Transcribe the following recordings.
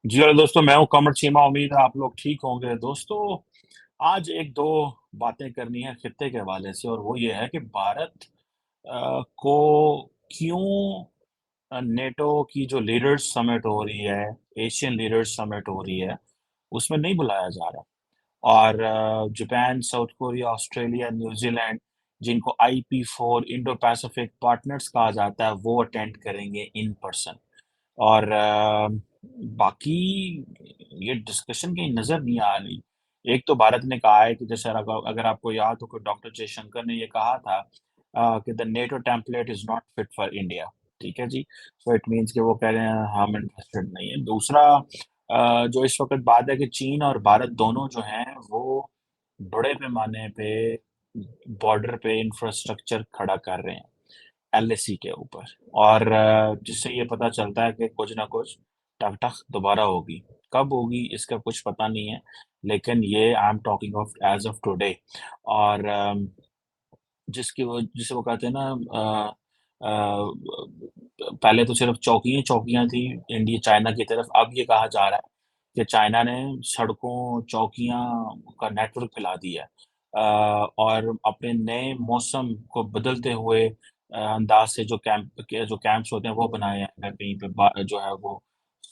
जी hello दोस्तों, मैं हूँ कमर चीमा। उम्मीद है आप लोग ठीक होंगे। दोस्तों, आज 1-2 बातें करनी है खित्ते के हवाले से, और वो ये है कि भारत को क्यों नेटो की जो लीडर्स समिट हो रही है, एशियन लीडर्स समिट हो रही है, उसमें नहीं बुलाया जा रहा। और Japan, south Korea, Australia, New Zealand, जिनको IP4 इंडो पैसिफिक पार्टनर्स कहा जाता है, वो अटेंड करेंगे इन पर्सन। और बाकी ये डिस्कशन कहीं नज़र नहीं आ रही। एक तो भारत ने कहा है कि जैसे अगर आपको याद हो कि डॉक्टर जयशंकर ने ये कहा था कि the NATO template is not fit for India. ठीक है जी? सो इट मीन्स कि वो कह रहे हैं हम इंटरेस्टेड नहीं है। दूसरा जो इस वक़्त बात है कि चीन और भारत दोनों जो हैं वो बड़े पैमाने पे बॉर्डर पे इंफ्रास्ट्रक्चर खड़ा कर रहे हैं। एलएसी के ऊपर, और जिससे ये पता चलता है कि कुछ ना कुछ टक-टक दोबारा होगी। कब होगी इसका कुछ पता नहीं है, लेकिन ये I am talking of as of today. और जिसे वो कहते हैं ना, पहले तो सिर्फ़ चौकियाँ ही चौकियाँ थी इंडिया चाइना की तरफ, अब ये कहा जा रहा है कि चाइना ने सड़कों, चौकियाँ का नेटवर्क फैला दिया है। और अपने नए मौसम को बदलते हुए अंदाज़ से जो कैंप्स होते हैं वो बनाए हैं, कहीं पे जो है वो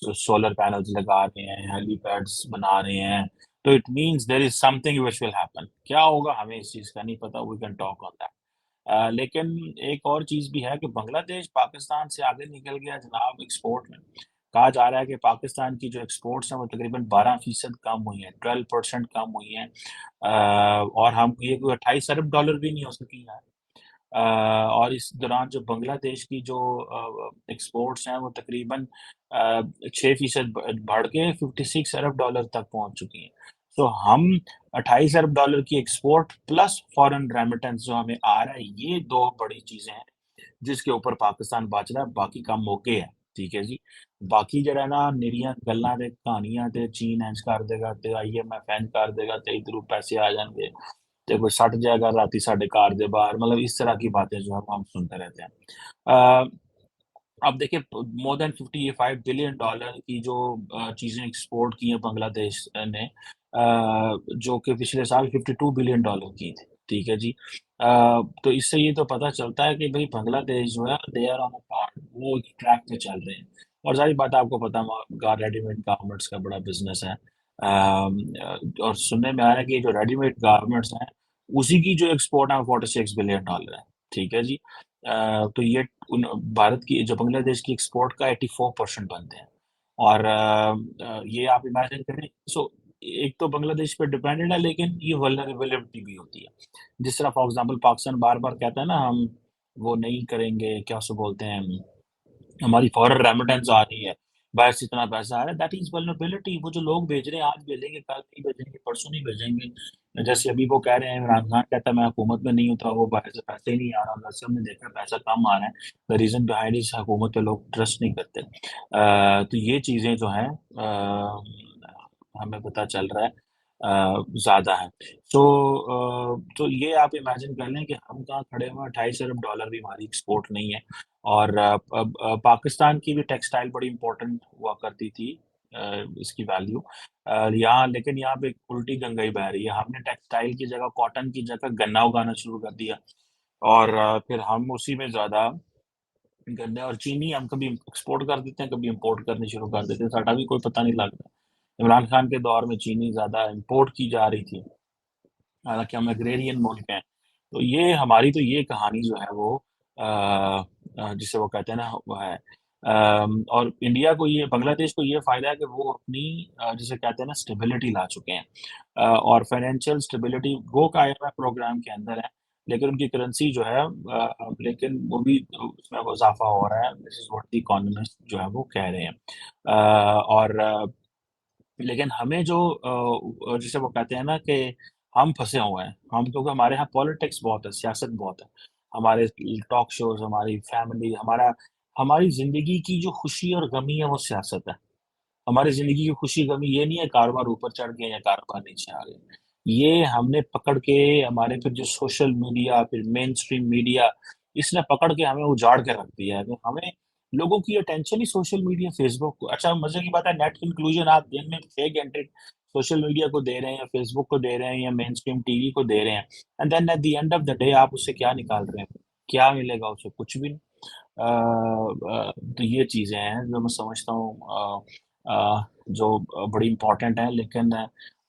सोलर पैनल्स लगा रहे हैं, हेलीपैड्स बना रहे हैं। तो it means there is something which will happen. क्या होगा हमें इस चीज़ का नहीं पता, we can talk on that. लेकिन एक और चीज़ भी है कि बांग्लादेश पाकिस्तान से आगे निकल गया जनाब एक्सपोर्ट में। कहा जा रहा है कि पाकिस्तान की जो एक्सपोर्ट्स हैं वो तकरीबन 12% कम हुई हैं, 12% कम हुई हैं। और हम ये कोई 28 अरब डॉलर भी नहीं हो सकी यार। और इस दौरान जो बांग्लादेश की जो एक्सपोर्ट्स हैं वो तकरीबन 6% बढ़ के 56 अरब डॉलर तक पहुँच चुकी हैं। तो हम 28 अरब डॉलर की एक्सपोर्ट प्लस फॉरेन रेमिटेंस जो हमें आ रहा है, ये 2 बड़ी चीज़ें हैं, जिसके ऊपर पाकिस्तान बच रहा है, बाकी काम मौके है, ठीक है जी। बाकी ਜਿਹੜਾ ਨਾ ਨਿਰੀਆਂ ਗੱਲਾਂ ਤੇ ਕਹਾਣੀਆਂ ਤੇ ਚੀਨ ਇੰਝ ਕਰ ਦੇਗਾ ਤੇ IMF ਇੰਝ कर देगा ਤੇ इधरों पैसे आ जाएँगे ਤੇ कोई सट जाएगा राती साढ़े घर ਦੇ बाहर, मतलब इस तरह की बातें जो है वो हम सुनते रहते हैं। अब देखिए मोर देन 55 बिलियन डॉलर की जो चीज़ें एक्सपोर्ट की हैं बांग्लादेश ने, जो कि पिछले साल 52 बिलियन डॉलर की थी, ठीक है जी। तो इससे ये तो पता चलता है कि भई बांग्लादेश जो है they are on a path, वो एक ट्रैक पे चल रहे हैं। और ज़ाहिर बात है आपको पता है रेडीमेड गारमेंट्स का बड़ा बिज़नेस है। और सुनने में आ रहा है कि ये जो रेडीमेड गारमेंट्स हैं, उसी की जो एक्सपोर्ट है 46 बिलियन डॉलर है, ठीक है जी। तो ये उन भारत की जो बांग्लादेश की एक्सपोर्ट का 84% बनते हैं। और ये आप इमेजिन करें, सो एक तो बांग्लादेश पे डिपेंडेंट है, लेकिन ये वल्नरेबिलिटी भी होती है। जिस तरह फॉर एग्ज़ाम्पल पाकिस्तान बार-बार कहता है ना हम वो नहीं करेंगे, क्या उसे बोलते हैं, हमारी फॉरेन रेमिटेंस आ रही है, बाहर से इतना पैसा आ रहा है, दैट इज़ वल्नरेबिलिटी। वो जो लोग भेज रहे हैं, आज भेजेंगे, कल नहीं भेजेंगे, परसों नहीं भेजेंगे। जैसे अभी वो कह रहे हैं, इमरान खान कहता है मैं हुकूमत में नहीं हूँ, तो वो बाहर से पैसे ही नहीं आ रहा। वैसे हमने देखा पैसा कम आ रहा है। द रीज़न बिहाइंड इज़ हुकूमत पे लोग ट्रस्ट नहीं करते। तो ये चीज़ें जो हैं हमें पता चल रहा है ज़्यादा है। तो ये आप इमेजिन कर लें कि हम कहाँ खड़े हुए हैं, 28 अरब डॉलर भी हमारी एक्सपोर्ट नहीं है। और अब पाकिस्तान की भी टेक्सटाइल बड़ी इम्पोर्टेंट हुआ करती थी, इसकी वैल्यू। यहाँ लेकिन यहाँ पे एक उल्टी गंगा ही बह रही है। हमने टेक्सटाइल की जगह, कॉटन की जगह गन्ना उगाना शुरू कर दिया, और फिर हम उसी में ज़्यादा गन्ने और चीनी हम कभी एक्सपोर्ट कर देते हैं, कभी इम्पोर्ट करनी शुरू कर देते हैं, साਡਾ भी कोई पता नहीं लगता। इमरान खान के दौर में चीनी ज़्यादा इम्पोर्ट की जा रही थी, हालाँकि हम एग्रेरियन मुल्क हैं। तो ये हमारी तो ये कहानी जो है वो जिसे वो कहते हैं ना वो है। और इंडिया को ये बांग्लादेश को ये फ़ायदा है कि वो अपनी जिसे कहते हैं ना स्टेबिलिटी ला चुके हैं। और फाइनेंशियल स्टेबिलिटी वो IMF प्रोग्राम के अंदर है, लेकिन उनकी करेंसी जो है लेकिन वो भी उसमें वो इज़ाफ़ा हो रहा है, this is what the economist जो है वो कह रहे हैं। और लेकिन हमें जो जिसे वो कहते हैं ना कि हम फँसे हुए हैं, हम क्योंकि हमारे यहाँ पॉलिटिक्स बहुत है, सियासत बहुत है। हमारे टॉक शोज़, हमारी फैमिली, हमारी ज़िंदगी की जो खुशी और गमी है वो सियासत है। हमारी ज़िंदगी की खुशी-गमी ये नहीं है कारोबार ऊपर चढ़ गए या कारोबार नीचे आ गए। ये हमने पकड़ के हमारे फिर जो सोशल मीडिया, फिर मेनस्ट्रीम मीडिया, इसने पकड़ के हमें उजाड़ के रख दिया है। तो हमें लोगों की अटेंशन ही सोशल मीडिया, फेसबुक को। अच्छा मज़े की बात है, नेट कंक्लूजन आप दिन में 6 घंटे सोशल मीडिया को दे रहे हैं या फेसबुक को दे रहे हैं या मेन स्ट्रीम टीवी को दे रहे हैं and then at the end of the day आप उससे क्या निकाल रहे हैं? क्या मिलेगा उसे? कुछ भी नहीं। तो ये चीज़ें हैं जो मैं समझता हूँ जो बड़ी इम्पोर्टेंट हैं, लेकिन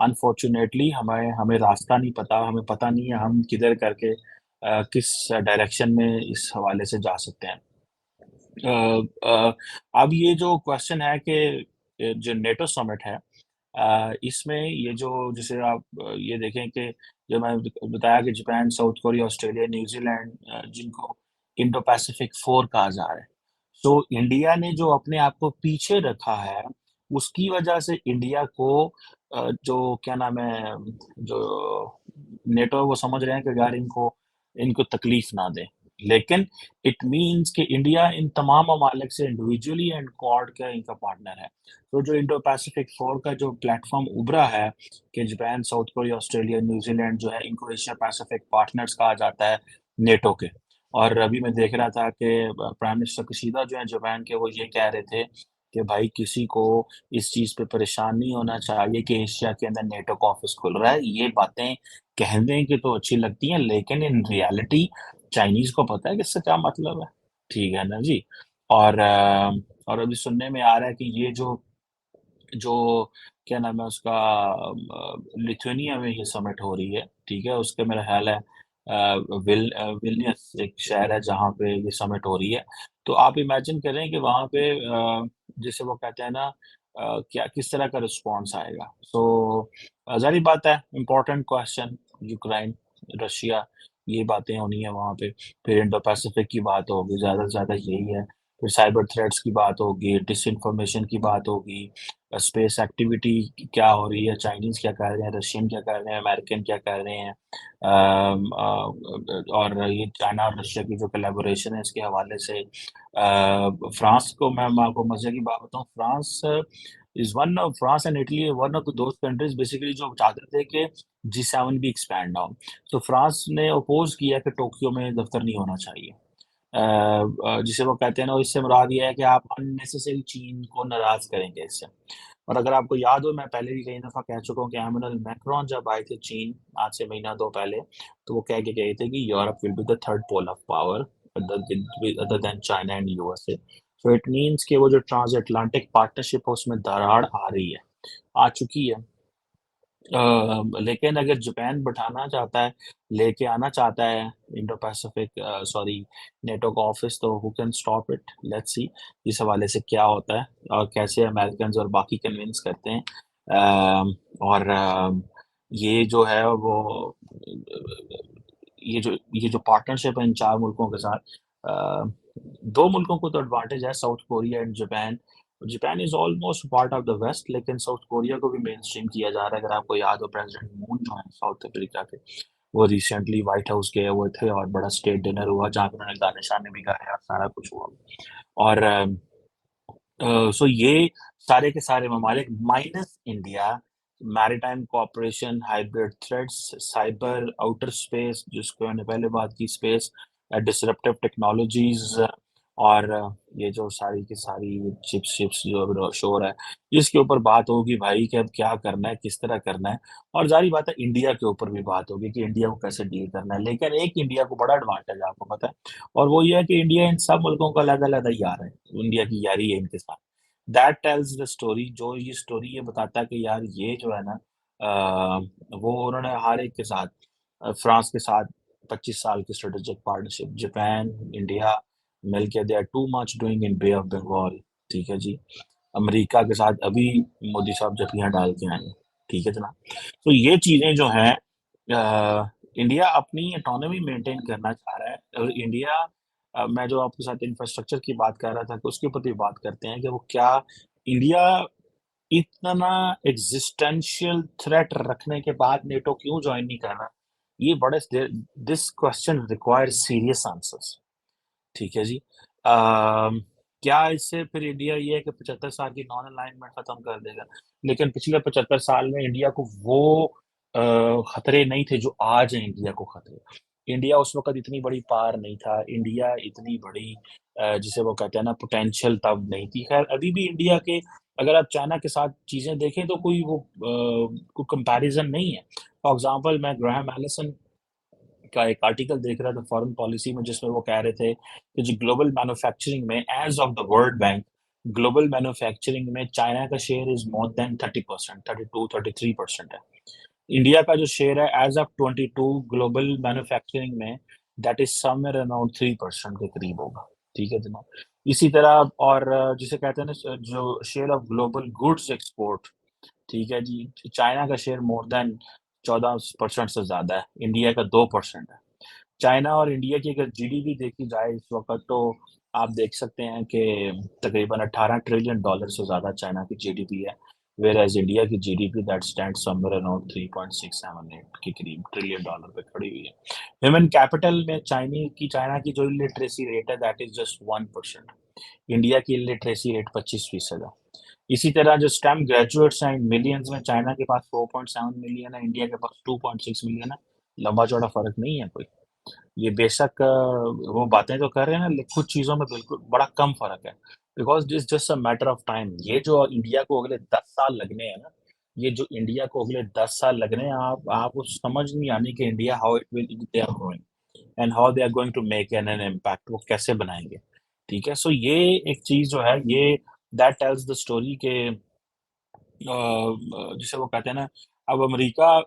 अनफॉर्च्यूनेटली हमें हमें रास्ता नहीं पता, हमें पता नहीं है हम किधर करके किस डायरेक्शन में इस हवाले से जा सकते हैं। अ अब ये जो क्वेश्चन है कि जो नेटो समिट है इसमें ये जो जैसे आप ये देखें कि जो मैंने बताया कि Japan, south Korea, Australia, New Zealand जिनको इंडो पैसिफिक 4 कहा जा रहा है। तो इंडिया ने जो अपने आप को पीछे रखा है, उसकी वजह से इंडिया को जो क्या नाम है, जो नेटो है वो समझ रहे हैं कि यार इनको इनको तकलीफ ना दें। लेकिन इट मीन्स कि इंडिया इन तमाम ममालिक से इंडिविजुअली एंड क्वाड का इनका पार्टनर है। तो जो इंडो पैसिफिक 4 का जो प्लेटफ़ॉर्म उभरा है कि Japan, south Korea, Australia, New Zealand जो है इनको एशिया पैसिफिक पार्टनर्स कहा जाता है नेटो के। और अभी मैं देख रहा था कि प्राइम मिनिस्टर किशिदा जो हैं जापान के वो ये कह रहे थे कि भाई किसी को इस चीज़ पे परेशान नहीं होना चाहिए कि एशिया के अंदर नेटो का ऑफ़िस खुल रहा है। ये बातें कहने की तो अच्छी लगती हैं लेकिन इन रियलिटी चाइनीज़ को पता है कि इससे क्या मतलब है। ठीक है ना जी? और और अभी सुनने में आ रहा है कि ये जो जो क्या नाम है उसका लिथुआनिया में ये समिट हो रही है, ठीक है? उसका मेरा ख़्याल है विल्नियस एक शहर है जहाँ पे ये समिट हो रही है। तो आप इमेजिन करें कि वहाँ पे जिसे वो कहते हैं ना क्या किस तरह का रिस्पॉन्स आएगा। सो ज़ाहिर बात है इम्पोर्टेंट क्वेश्चन यूक्रेन, रशिया ये बातें होनी है वहाँ पे। फिर इंडो पैसिफिक की बात होगी, ज़्यादा से ज़्यादा यही है। फिर साइबर थ्रेट्स की बात होगी, डिसइन्फॉर्मेशन की बात होगी। स्पेस एक्टिविटी क्या हो रही है, चाइनीज़ क्या कर रहे हैं, रशियन क्या कर रहे हैं, अमेरिकन क्या कर रहे हैं। और ये चाइना और रशिया की जो कोलैबोरेशन है इसके हवाले से फ्रांस को मैं आपको मज़े की बात बताऊँ, France and Italy one of those countries basically जो चाहते थे कि जी7 भी एक्सपैंड हो। तो फ्रांस ने अपोज़ किया कि टोक्यो में दफ़्तर नहीं होना चाहिए। जिसे वो कहते हैं ना, इससे मुराद ये है कि आप अननेसेसरी चीन को नाराज़ करेंगे इससे। और अगर आपको याद हो मैं पहले भी कई दफ़ा कह चुका हूँ कि इमैनुअल मैक्रोन जब आए थे चीन आज से महीना 2 पहले, तो वो कह के गए थे कि Europe will be the third pole of power other than China and USA. So it means कि वो जो ट्रांस अटलांटिक पार्टनरशिप है उसमें दरार आ रही है, आ चुकी है। लेकिन अगर जापान बिठाना चाहता है, लेके आना चाहता है इंडो पैसिफिक सॉरी नेटो का ऑफिस तो हू can stop it? Let's see इस हवाले से क्या होता है और कैसे अमेरिकन्स और बाकी कन्विंस करते हैं। और ये जो है वो ये जो पार्टनरशिप है इन 4 मुल्कों के साथ 2 मुल्कों को तो एडवांटेज है South Korea and Japan. Japan is almost part of the West लेकिन साउथ कोरिया को भी मेनस्ट्रीम किया जा रहा है। अगर आपको याद हो प्रेज़िडेंट मून जो हैं साउथ अफ्रीका के, वो रिसेंटली व्हाइट हाउस गए हुए थे और बड़ा स्टेट डिनर हुआ जहाँ पे उन्होंने गाने-शाने भी गाए और सारा कुछ हुआ। और सो ये सारे के सारे ममालिक minus India maritime cooperation, hybrid threats, cyber outer space जिसको मैंने पहले बात की स्पेस, डिसरप्टिव टेक्नोलॉजीज़ और ये जो सारी की सारी चिप्स जो अब शो हो रहा है, इसके ऊपर बात होगी भाई कि अब क्या करना है, किस तरह करना है और ज़ाहिर बात है इंडिया के ऊपर भी बात होगी कि इंडिया को कैसे डील करना है। लेकिन एक इंडिया को बड़ा एडवांटेज है आपको पता है और वो ये है कि इंडिया इन सब मुल्कों का अलग-अलग यार है। इंडिया की यारी है इनके साथ। दैट टेल्स द स्टोरी जो ये स्टोरी ये बताता है कि यार ये जो है ना वो उन्होंने हर एक के साथ फ्रांस के साथ 25 साल की स्ट्रेटेजिक पार्टनरशिप, जापान, इंडिया मिलके they are too much doing in Bay of Bengal, ठीक है जी। अमेरिका के साथ अभी मोदी साहब जफियाँ डाल के आए हैं, ठीक है जनाब। तो ये चीज़ें जो हैं इंडिया अपनी ऑटोनॉमी मेंटेन करना चाह रहा है और इंडिया मैं जो आपके साथ इंफ्रास्ट्रक्चर की बात कर रहा था कि उसके ऊपर भी बात करते हैं कि वो क्या इंडिया इतना एक्जिस्टेंशियल थ्रेट रखने के बाद नेटो क्यों जॉइन नहीं कर रहा? ये बड़े this question requires serious answers, ठीक है जी। क्या इससे फिर इंडिया ये है कि 75 साल की नॉन अलाइनमेंट खत्म कर देगा? लेकिन पिछले 75 साल में इंडिया को वो खतरे नहीं थे जो आज हैं इंडिया को खतरे। इंडिया उस वक़्त इतनी बड़ी पावर नहीं था, इंडिया इतनी बड़ी जिसे वो कहते हैं ना पोटेंशियल तब नहीं थी। ख़ैर अभी भी इंडिया के अगर आप चाइना के साथ चीज़ें देखें तो कोई वो कोई कंपैरिज़न नहीं है। फॉर एग्ज़ाम्पल मैं ग्राहम एलिसन का एक आर्टिकल देख रहा था फॉरेन पॉलिसी में जिसमें वो कह रहे थे कि जो ग्लोबल मैन्युफैक्चरिंग में as of the world bank, global manufacturing में चाइना का शेयर इज़ मोर देन 30%, 32-33% है। इंडिया का जो शेयर है एज़ ऑफ 22 ग्लोबल मैन्युफैक्चरिंग में दैट इज़ समवेयर अराउंड 3% के करीब होगा। ठीक है जनाब। इसी तरह और जिसे कहते हैं ना जो share of global goods export, ठीक है जी, चाइना का शेयर मोर देन 14% से ज़्यादा है, इंडिया का 2% है। चाइना और इंडिया की अगर जीडीपी देखी जाए इस वक़्त तो आप देख सकते हैं कि तकरीबन 18 ट्रिलियन डॉलर से ज़्यादा चाइना की जीडीपी है, व्हेयरएज़ इंडिया की GDP that stands somewhere around 3.678 के करीब ट्रिलियन डॉलर पे खड़ी हुई है। ह्यूमन कैपिटल में चाइना की जो इलिटरेसी रेट है दैट इज़ जस्ट 1%, इंडिया की इलिटरेसी रेट 25% है। इसी तरह जो स्टेम ग्रेजुएट्स हैं मिलियंस में चाइना के पास 4.7 मिलियन है, इंडिया के पास 2.6 मिलियन है, लंबा-चौड़ा फ़र्क नहीं है कोई। ये बेशक वो बातें तो कर रहे हैं ना, ले कुछ चीज़ों में बिल्कुल बड़ा कम फ़र्क है। Because it's just a matter of time. ये जो इंडिया को अगले 10 साल लगने हैं ना, ये जो इंडिया को अगले 10 साल लगने हैं, आपको समझ नहीं आनी कि India how it will they are growing and how they are going to make an impact, वो कैसे बनाएँगे, ठीक है? सो ये एक चीज़ जो है, ये दैट टेल्स द स्टोरी के जिसे वो कहते हैं ना, अब अमेरिका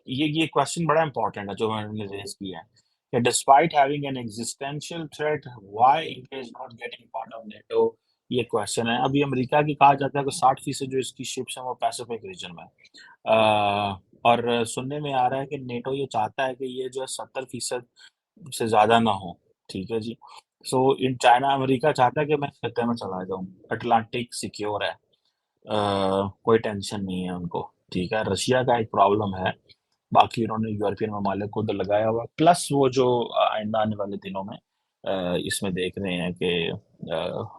ये क्वेश्चन बड़ा इम्पोर्टेंट है जो मैंने रेज़ किया है, कि despite having an existential threat why India is not getting part of NATO, ये क्वेश्चन है। अभी अमेरिका की कहा जाता है कि 60% जो इसकी शिप्स हैं वो पैसिफिक रीजन में है। और सुनने में आ रहा है कि नेटो ये चाहता है कि ये जो है 70% से ज़्यादा ना हो, ठीक है जी। सो इन चाइना अमेरिका चाहता है कि मैं इस खत्ते में चला जाऊँ, अटलांटिक सिक्योर है। कोई टेंशन नहीं है उनको, ठीक है। रशिया का एक प्रॉब्लम है, बाकी उन्होंने यूरोपियन ममालिक को तो लगाया हुआ है, प्लस वो जो आइंदा आने वाले दिनों में इसमें देख रहे हैं कि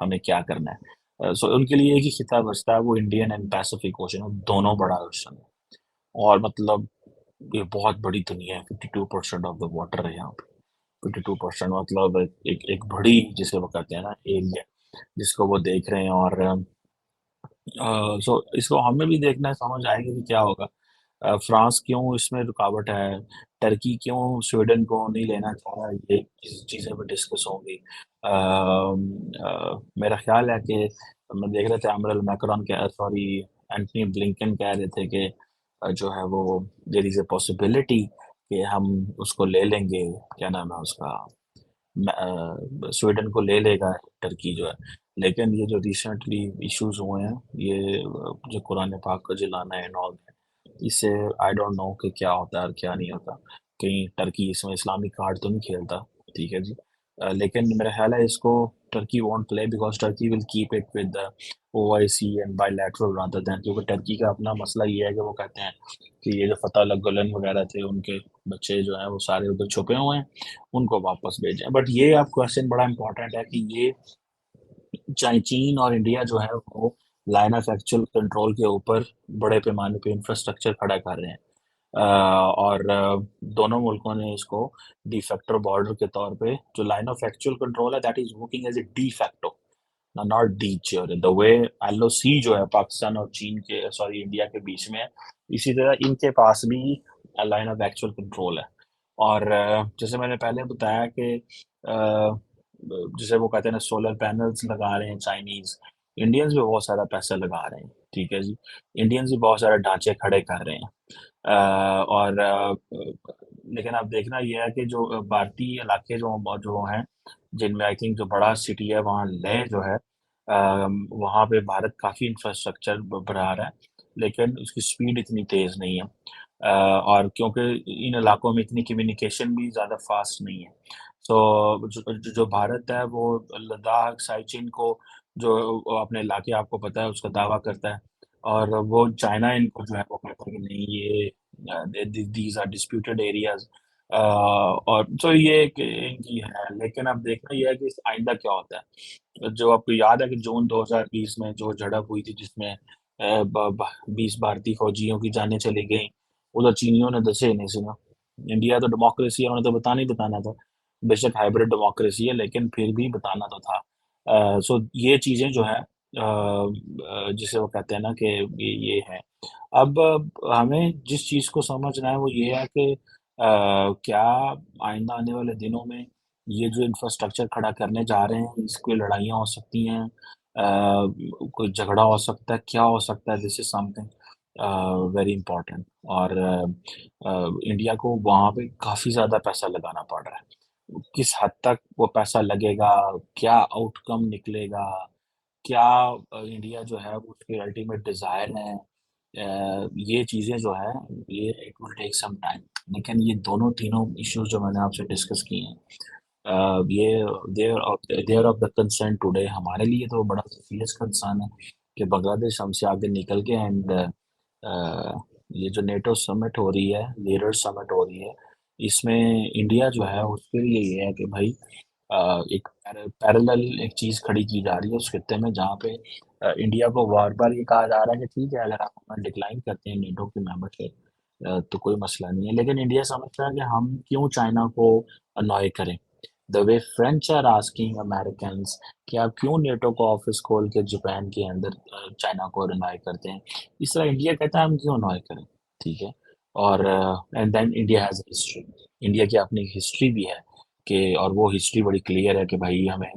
हमें क्या करना है। सो उनके लिए एक ही खिता बचता है, वो इंडियन एंड पैसिफिक ओशन है, दोनों बड़ा ओशन है और मतलब ये बहुत बड़ी दुनिया है, 52% ऑफ द वाटर है यहाँ पे। 52% मतलब एक एक बड़ी जिसे वो कहते हैं ना एरिया, जिसको वो देख रहे हैं और सो इसको हमें भी देखना है, समझ आएगी कि क्या होगा। फ्रांस क्यों इसमें रुकावट है, टर्की क्यों स्वीडन को नहीं लेना चाह रहा है, ये चीज़ें भी डिस्कस होंगी। मेरा ख़्याल है कि मैं देख रहे थे एमरल मैक्रोन सॉरी एंटनी ब्लिंकन कह रहे थे कि जो है वो देयर इज़ अ पॉसिबिलिटी कि हम उसको ले लेंगे, क्या नाम है उसका स्वीडन को ले लेगा टर्की जो है। लेकिन ये जो रिसेंटली इश्यूज़ हुए हैं, ये जो कुरान पाक का जलाना एंड ऑल दैट, इससे आई डोंट नो कि क्या होता है और क्या नहीं होता। कहीं टर्की इसमें इस्लामिक कार्ड तो नहीं खेलता, ठीक है जी। लेकिन मेरा ख़्याल है इसको Turkey won't play because Turkey will keep it with the OIC and bilateral rather than, क्योंकि टर्की का अपना मसला ये है कि वो कहते हैं कि ये जो फतह गुलन वगैरह थे, उनके बच्चे जो हैं वो सारे उधर छुपे हुए हैं, उनको वापस भेजें। बट ये अब क्वेश्चन बड़ा इम्पोर्टेंट है कि ये चाहे चीन और इंडिया जो है वो लाइन ऑफ एक्चुअल कंट्रोल के ऊपर बड़े पैमाने पे इंफ्रास्ट्रक्चर खड़ा कर रहे हैं। और दोनों मुल्कों ने इसको डी फैक्टर बॉर्डर के तौर पे जो लाइन ऑफ एक्चुअल कंट्रोल है that is working as a de facto, not D jure the way LOC जो है पाकिस्तान और चीन के सॉरी इंडिया के बीच में है, इसी तरह इनके पास भी लाइन ऑफ एक्चुअल कंट्रोल है। और जैसे मैंने पहले बताया कि जिसे वो कहते हैं ना सोलर पैनल्स लगा रहे हैं चाइनीज़, इंडियंस भी बहुत सारा पैसा लगा रहे हैं, ठीक है जी। इंडियंस भी बहुत सारे ढांचे खड़े कर रहे हैं। और लेकिन अब देखना ये है कि जो भारतीय इलाके जो हैं, जिनमें आई थिंक जो बड़ा सिटी है वहाँ लेह जो है वहाँ पे भारत काफ़ी इंफ्रास्ट्रक्चर बढ़ा रहा है, लेकिन उसकी स्पीड इतनी तेज़ नहीं है। और क्योंकि इन इलाकों में इतनी कम्युनिकेशन भी ज़्यादा फ़ास्ट नहीं है। तो जो भारत है वो लद्दाख, साइचिन को जो अपने इलाके आपको पता है उसका दावा करता है और वो चाइना इनको जो है वो कहता है कि नहीं ये दीज़ आर डिस्प्यूटेड एरियाज़। और तो ये एक इनकी है, लेकिन अब देखना ये है कि आइंदा क्या होता है। जो आपको याद है कि जून 2020 में जो झड़प हुई थी जिसमें 20 भारतीय फौजियों की जानें चली गईं, उधर चीनियों ने दसे ही नहीं सुना। इंडिया तो डेमोक्रेसी है, उन्हें तो बताना ही बताना था। बेशक हाइब्रिड डेमोक्रेसी है, लेकिन फिर भी बताना तो था। सो ये चीज़ें जो है जिसे वो कहते हैं ना कि ये है। अब हमें जिस चीज़ को समझना है वो ये है कि क्या आइंदा आने वाले दिनों में ये जो इंफ्रास्ट्रक्चर खड़ा करने जा रहे हैं, इसकी लड़ाइयाँ हो सकती हैं, कोई झगड़ा हो सकता है, क्या हो सकता है, this is something very important. और इंडिया को वहाँ पे काफ़ी ज़्यादा पैसा लगाना पड़ रहा है। किस हद तक वो पैसा लगेगा, क्या आउटकम निकलेगा, क्या इंडिया जो है वो उसकी अल्टीमेट डिज़ायर है, ये चीज़ें जो हैं, ये it will take some time. लेकिन ये दोनों तीनों इश्यूज़ जो मैंने आपसे डिस्कस किए हैं, ये they are of the concern today. हमारे लिए तो बड़ा सीरियस कंसर्न है कि बांग्लादेश हमसे आगे निकल के एंड ये जो नेटो समिट हो रही है, लीडर्स समिट हो रही है, इसमें इंडिया जो है उसके लिए ये है कि भाई एक पैरेलल एक चीज़ खड़ी की जा रही है उस खित्ते में, जहाँ पे इंडिया को बार-बार ये कहा जा रहा है कि ठीक है, अगर आप हमें डिक्लाइन करते हैं नेटो की मेंबरशिप, तो कोई मसला नहीं है। लेकिन इंडिया समझता है कि हम क्यों चाइना को अनॉय करें? The way French are asking Americans कि आप क्यों नेटो का ऑफिस खोल के जापान के अंदर चाइना को अनॉय करते हैं? इस तरह इंडिया कहता है हम क्यों अनॉय करें? ठीक है? और and then India has a history. India की अपनी हिस्ट्री भी है कि, और वो हिस्ट्री बड़ी क्लियर है कि भाई हमें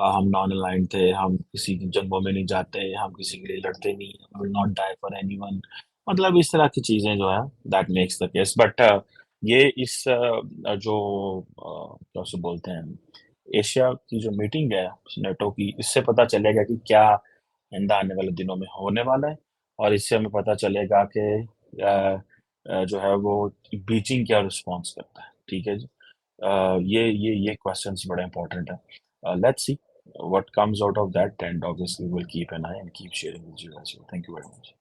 हम नॉन अलाइन्ड थे, हम किसी की जंगों में नहीं जाते, हम किसी के लिए लड़ते नहीं, we will not die for anyone. मतलब इस तरह की चीज़ें जो है that makes the case. But ये इस जो क्या उसे बोलते हैं, एशिया की जो मीटिंग है नेटो की, इससे पता चलेगा कि क्या आइंदा आने वाले दिनों में होने वाला है, और इससे हमें पता चलेगा कि जो है वो बीजिंग क्या रिस्पॉन्स करता है। ठीक है जी? ये क्वेश्चंस बड़े इंपॉर्टेंट हैं। Let's see what comes out of that, and obviously we'll keep an eye and keep sharing with you as well. Thank you very much.